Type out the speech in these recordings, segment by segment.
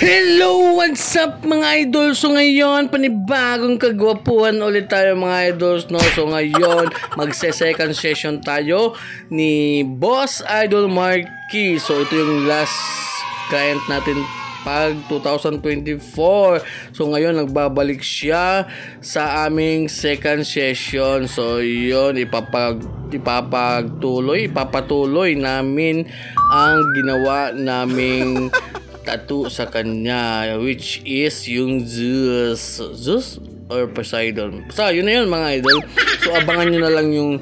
Hello! What's up mga idol? So ngayon, panibagong kagwapuhan ulit tayo mga idols, no? So ngayon, magse-second session tayo ni Boss Idol Marky. So ito yung last client natin pag 2024. So ngayon, nagbabalik siya sa aming second session. So yun, ipapatuloy namin ang ginawa naming tattoo sa kanya, which is yung Zeus or Poseidon. So yun na yun mga idol. So abangan nyo na lang yung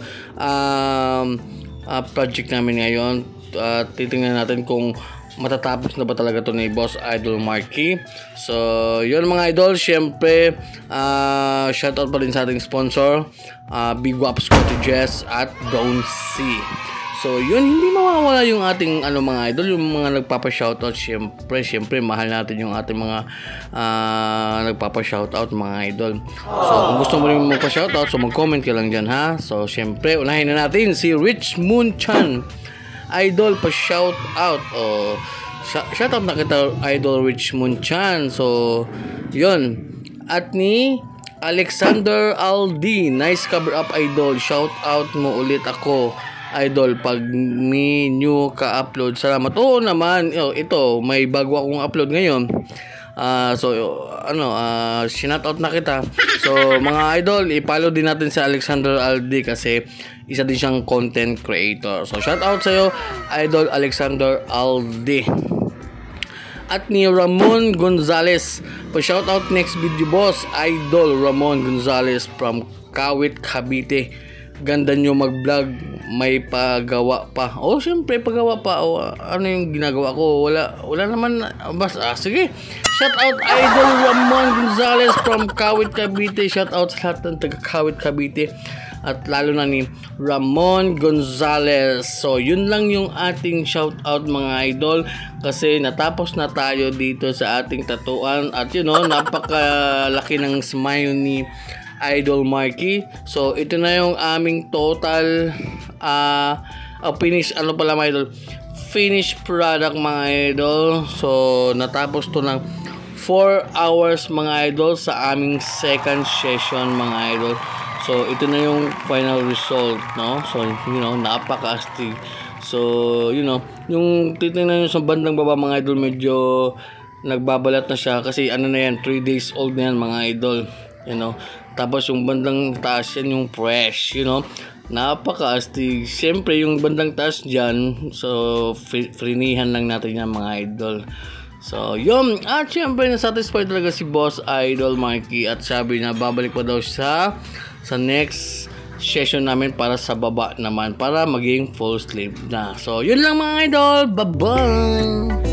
project namin ngayon. Titingnan natin kung matatapos na ba talaga to ni Boss Idol Marky. So yun mga idol, syempre shoutout pa rin sa ating sponsor, Big Waps Cottages at Don't See. So yun, hindi mawawala yung ating mga idol, yung mga nagpapa-shoutout. Syempre mahal natin yung ating mga nagpapa-shoutout mga idol. So kung gusto mo rin magpa-shoutout, so mag-comment ka lang dyan ha. So syempre, unahin na natin si Rich Moon Chan. Idol, pa-shoutout. Shoutout na kita, Idol Rich Moon Chan. So yun. At ni Alexander Aldi, nice cover up idol. Shoutout mo ulit ako idol pag may new ka-upload. Salamat. Oo naman. Ito, may bago akong upload ngayon. Shoutout na kita. So, mga idol, i-follow din natin si Alexander Aldi kasi isa din siyang content creator. So, shoutout sa'yo, Idol Alexander Aldi. At ni Ramon Gonzales, pa-shoutout next video boss, Idol Ramon Gonzales from Kawit, Cavite. Ganda nyo mag-vlog, may pagawa pa. Syempre pagawa pa. Ano yung ginagawa ko? Wala naman. Sige. Shout out Idol Ramon Gonzales from Kawit, Cavite. Shout out sa lahat ng taga Kawit, Cavite. At lalo na ni Ramon Gonzales. So yun lang yung ating shout out mga idol. Kasi natapos na tayo dito sa ating tatuan. At napakalaki ng smile ni Idol Marky. So ito na yung aming total finished product mga idol. So natapos to ng 4 hours mga idol sa aming second session mga idol. So ito na yung final result, no? So napaka-astig. So yung titingnan nyo sa bandang baba mga idol, medyo nagbabalat na siya kasi na yan, 3 days old na yan mga idol. Tapos yung bandang taas yan yung fresh, napaka-astig. Siyempre yung bandang taas dyan, so frinihan lang natin yan mga idol. So yun, at siyempre nasatisfied talaga si Boss Idol Marky at sabi na babalik pa daw siya sa next session namin para sa baba naman, para maging full sleeve na. So yun lang mga idol, bye bye.